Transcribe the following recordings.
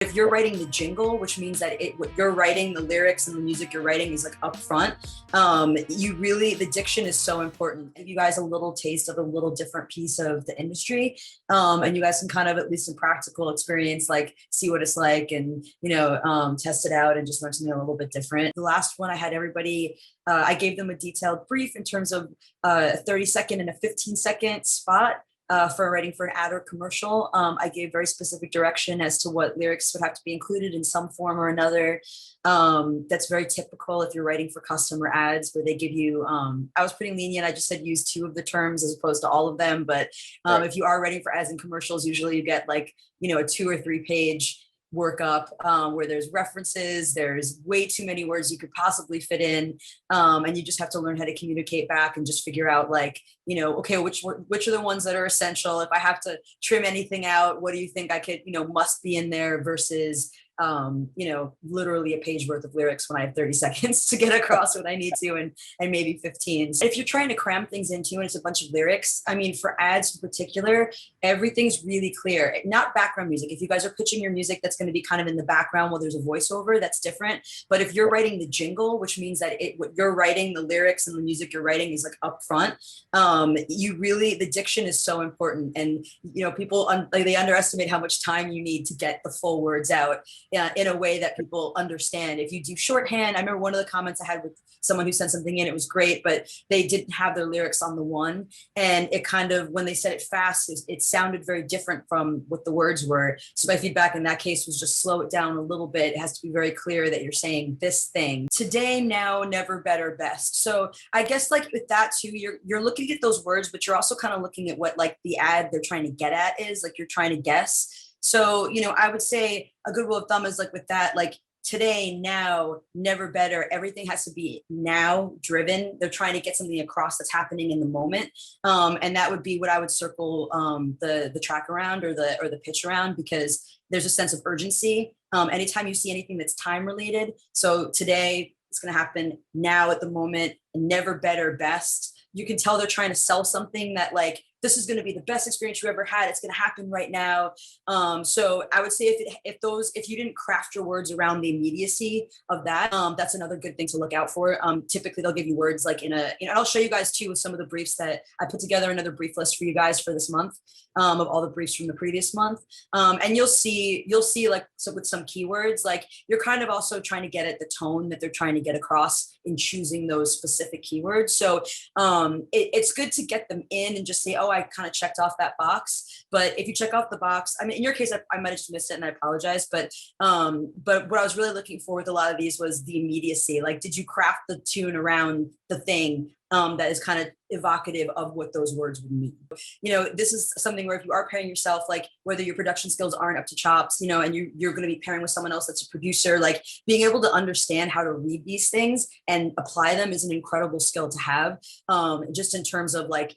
If you're writing the jingle, which means that what you're writing, the lyrics and the music you're writing is like up front, the diction is so important. Give you guys a little taste of a little different piece of the industry. And you guys can kind of, at least in practical experience, like see what it's like and, test it out and just learn something a little bit different. The last one I had everybody, I gave them a detailed brief in terms of a 30-second and a 15-second spot. For writing for an ad or commercial. I gave very specific direction as to what lyrics would have to be included in some form or another. That's very typical if you're writing for customer ads where they give you, I was pretty lenient. I just said use 2 of the terms as opposed to all of them. But right. If you are writing for ads and commercials, usually you get like, a 2 or 3 page workup where there's references, there's way too many words you could possibly fit in, and you just have to learn how to communicate back and just figure out like, okay, which are the ones that are essential. If I have to trim anything out, what do you think I could, must be in there versus literally a page worth of lyrics when I have 30 seconds to get across what I need to and maybe 15. If you're trying to cram things into and it's a bunch of lyrics, I mean, for ads in particular, everything's really clear, not background music. If you guys are pitching your music, that's going to be kind of in the background while there's a voiceover, that's different. But if you're writing the jingle, which means that what you're writing, the lyrics and the music you're writing is like up front, the diction is so important. And, people, they underestimate how much time you need to get the full words out. In a way that people understand. If you do shorthand, I remember one of the comments I had with someone who sent something in, it was great, but they didn't have their lyrics on the one. And it kind of, when they said it fast, it sounded very different from what the words were. So my feedback in that case was just slow it down a little bit. It has to be very clear that you're saying this thing. Today, now, never, better, best. So I guess like with that too, you're looking at those words, but you're also kind of looking at what like the ad they're trying to get at is, like you're trying to guess. So, I would say a good rule of thumb is like with that, like today, now, never, better, everything has to be now driven. They're trying to get something across that's happening in the moment. And that would be what I would circle the track around or the pitch around, because there's a sense of urgency. Anytime you see anything that's time related. So today it's going to happen now at the moment, never, better, best. You can tell they're trying to sell something that like, this is going to be the best experience you ever had. It's going to happen right now. So I would say if you didn't craft your words around the immediacy of that, that's another good thing to look out for. Typically they'll give you words like and I'll show you guys too with some of the briefs that I put together, another brief list for you guys for this month, of all the briefs from the previous month. And you'll see like, so with some keywords, like you're kind of also trying to get at the tone that they're trying to get across in choosing those specific keywords. So it's good to get them in and just say, oh, I kind of checked off that box. But if you check off the box, I mean, in your case, I might have just missed it and I apologize. But what I was really looking for with a lot of these was the immediacy. Like, did you craft the tune around the thing that is kind of evocative of what those words would mean? This is something where if you are pairing yourself, like whether your production skills aren't up to chops, and you're going to be pairing with someone else that's a producer, like being able to understand how to read these things and apply them is an incredible skill to have, just in terms of like,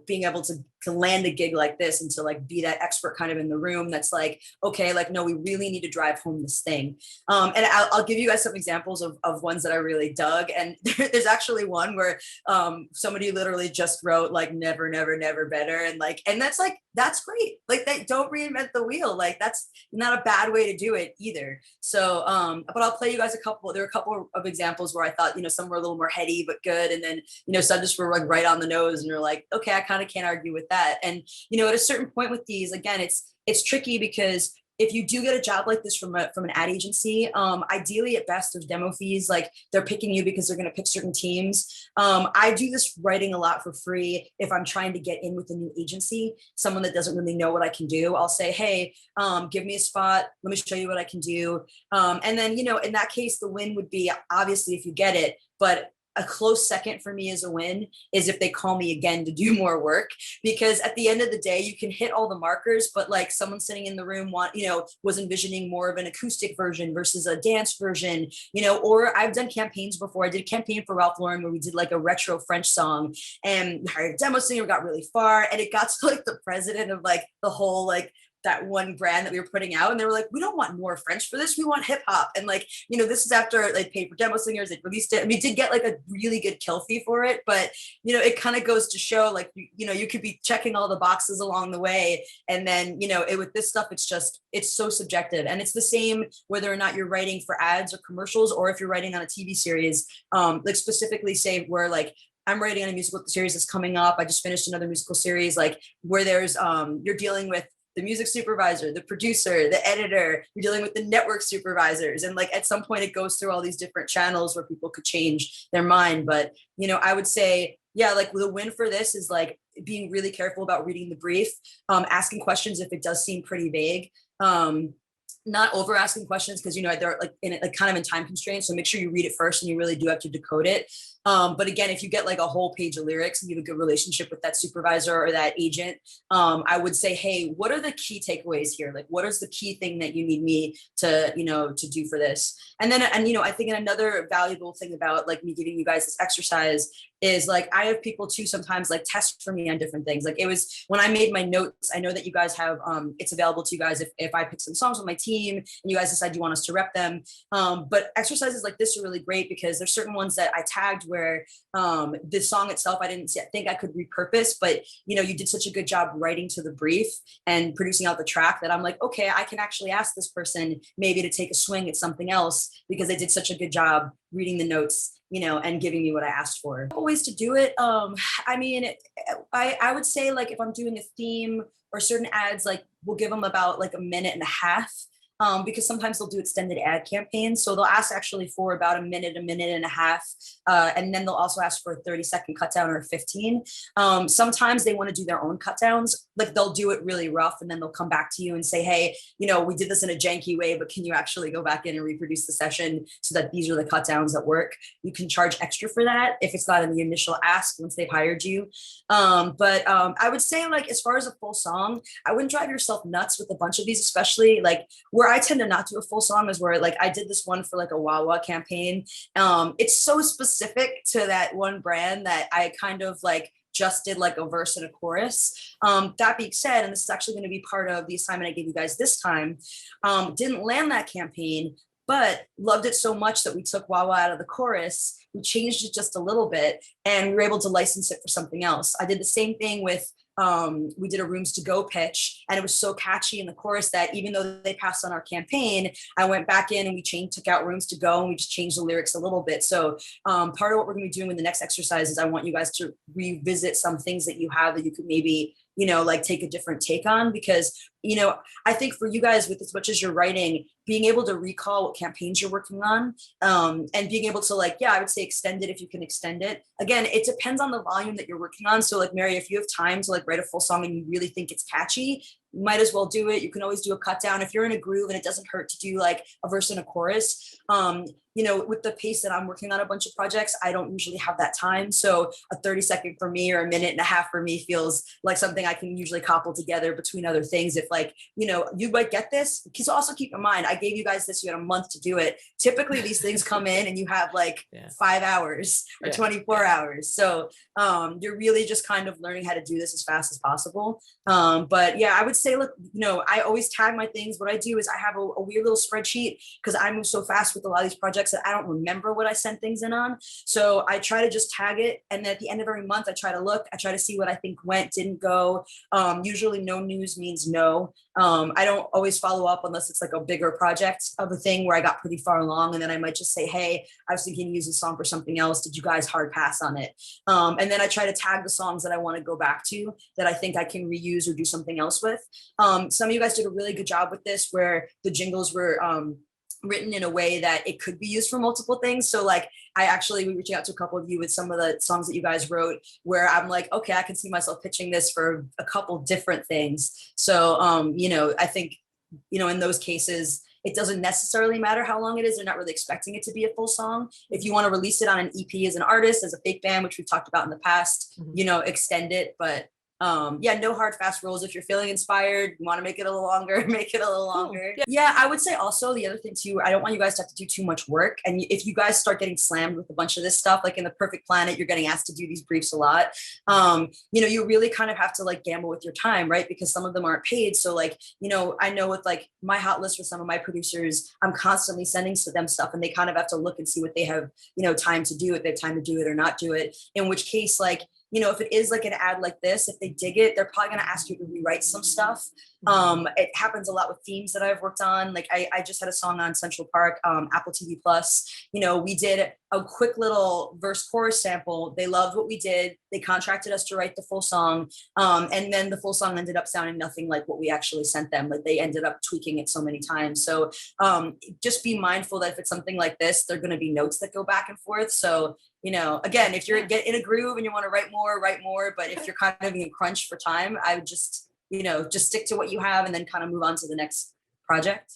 being able to land a gig like this and to like be that expert kind of in the room that's like, okay, like, no, we really need to drive home this thing. And I'll give you guys some examples of ones that I really dug. And there's actually one where somebody literally just wrote like never, never, never better. And that's like, that's great. Like they don't reinvent the wheel. Like that's not a bad way to do it either. So, but I'll play you guys there are a couple of examples where I thought, some were a little more heady, but good. And then, some just were like right on the nose and you're like, okay, I kind of can't argue with that. And, at a certain point with these, again, it's tricky because if you do get a job like this from an ad agency, ideally at best there's demo fees, like they're picking you because they're going to pick certain teams. I do this writing a lot for free. If I'm trying to get in with a new agency, someone that doesn't really know what I can do, I'll say, hey, give me a spot. Let me show you what I can do. And then, in that case, the win would be obviously if you get it, but a close second for me as a win is if they call me again to do more work, because at the end of the day, you can hit all the markers, but like someone sitting in the room was envisioning more of an acoustic version versus a dance version, or I've done campaigns before. I did a campaign for Ralph Lauren where we did like a retro French song and hired a demo singer, got really far. And it got to like the president of like the whole like that one brand that we were putting out, and they were like, we don't want more French for this, we want hip hop. And like, you know, this is after like paid for demo singers, they released it. I mean, did get like a really good kill fee for it, but you know, it kind of goes to show like, you know, you could be checking all the boxes along the way, and then, you know, with this stuff, it's so subjective. And it's the same whether or not you're writing for ads or commercials, or if you're writing on a TV series, like specifically say where like I'm writing on a musical series that's coming up. I just finished another musical series, like where there's you're dealing with the music supervisor, the producer, the editor, you're dealing with the network supervisors. And like at some point it goes through all these different channels where people could change their mind. But, you know, I would say, yeah, like the win for this is like being really careful about reading the brief, asking questions if it does seem pretty vague. Not over asking questions because, you know, they're like in like kind of in time constraints. So make sure you read it first and you really do have to decode it. But again, if you get like a whole page of lyrics and you have a good relationship with that supervisor or that agent, I would say, hey, what are the key takeaways here? Like, what is the key thing that you need me to, you know, to do for this? And then, and, you know, I think another valuable thing about like me giving you guys this exercise is like, I have people too sometimes like test for me on different things. Like it was when I made my notes, I know that you guys have, it's available to you guys if I pick some songs with my team and you guys decide you want us to rep them. But exercises like this are really great because there's certain ones that I tagged where the song itself, I didn't think I could repurpose, but you know, you did such a good job writing to the brief and producing out the track that I'm like, okay, I can actually ask this person maybe to take a swing at something else because they did such a good job reading the notes, you know, and giving me what I asked for. Ways to do it. I mean, I would say like if I'm doing a theme or certain ads, like we'll give them about like a minute and a half. Because sometimes they'll do extended ad campaigns. So they'll ask actually for about a minute and a half. And then they'll also ask for a 30-second cut down or a 15. Sometimes they want to do their own cut downs. Like they'll do it really rough and then they'll come back to you and say, hey, you know, we did this in a janky way, but can you actually go back in and reproduce the session so that these are the cut downs that work? You can charge extra for that if it's not in the initial ask once they've hired you. But I would say like, as far as a full song, I wouldn't drive yourself nuts with a bunch of these, especially like where I tend to not do a full song is where like I did this one for like a Wawa campaign. It's so specific to that one brand that I kind of like just did like a verse and a chorus. That being said, and this is actually going to be part of the assignment I gave you guys this time, didn't land that campaign, but loved it so much that we took Wawa out of the chorus. We changed it just a little bit and we were able to license it for something else. I did the same thing with we did a Rooms to Go pitch and it was so catchy in the chorus that even though they passed on our campaign, I went back in and we took out Rooms to Go and we just changed the lyrics a little bit. So part of what we're going to be doing in the next exercise is I want you guys to revisit some things that you have that you could maybe, you know, like take a different take on, because, you know, I think for you guys with as much as you're writing, being able to recall what campaigns you're working on and being able to like, yeah, I would say extend it if you can extend it. Again, it depends on the volume that you're working on. So like Mary, if you have time to like write a full song and you really think it's catchy, you might as well do it. You can always do a cut down. If you're in a groove and it doesn't hurt to do like a verse and a chorus, you know, with the pace that I'm working on a bunch of projects, I don't usually have that time. So a 30-second for me or a minute and a half for me feels like something I can usually cobble together between other things. If like, you know, you might get this, because also keep in mind, I gave you guys this, you had a month to do it. Typically these things come in and you have like 5 hours or 24 hours. So you're really just kind of learning how to do this as fast as possible. But yeah, I would say, look, you know, I always tag my things. What I do is I have a weird little spreadsheet because I move so fast with a lot of these projects that I don't remember what I sent things in on. So I try to just tag it. And then at the end of every month, I try to see what I think went, didn't go. Usually no news means no. I don't always follow up unless it's like a bigger project of a thing where I got pretty far along. And then I might just say, hey, I was thinking to use this song for something else. Did you guys hard pass on it? And then I try to tag the songs that I want to go back to that I think I can reuse or do something else with. Some of you guys did a really good job with this where the jingles were written in a way that it could be used for multiple things. So like we reached out to a couple of you with some of the songs that you guys wrote where I'm like, okay, I can see myself pitching this for a couple different things. So, you know, I think, you know, in those cases, it doesn't necessarily matter how long it is. They're not really expecting it to be a full song. If you want to release it on an EP as an artist, as a fake band, which we've talked about in the past, you know, extend it. But Yeah, no hard fast rules. If you're feeling inspired, you want to make it a little longer, make it a little longer. Yeah, I would say also the other thing too, I don't want you guys to have to do too much work. And if you guys start getting slammed with a bunch of this stuff, like in the Perfect Planet, you're getting asked to do these briefs a lot. You really kind of have to like gamble with your time, right? Because some of them aren't paid. So like, I know with like my hot list with some of my producers, I'm constantly sending to them stuff and they kind of have to look and see what they have, time to do, if they have time to do it or not do it. In which case, like, if it is like an ad like this, if they dig it, they're probably going to ask you to rewrite some stuff. It happens a lot with themes that I've worked on. Like I just had a song on Central Park, Apple TV Plus. We did a quick little verse chorus sample. They loved what we did. They contracted us to write the full song. And then the full song ended up sounding nothing like what we actually sent them. Like they ended up tweaking it so many times. So just be mindful that if it's something like this, there are going to be notes that go back and forth. So again, if you're get in a groove and you want to write more. But if you're kind of in a crunch for time, I would just stick to what you have and then kind of move on to the next project.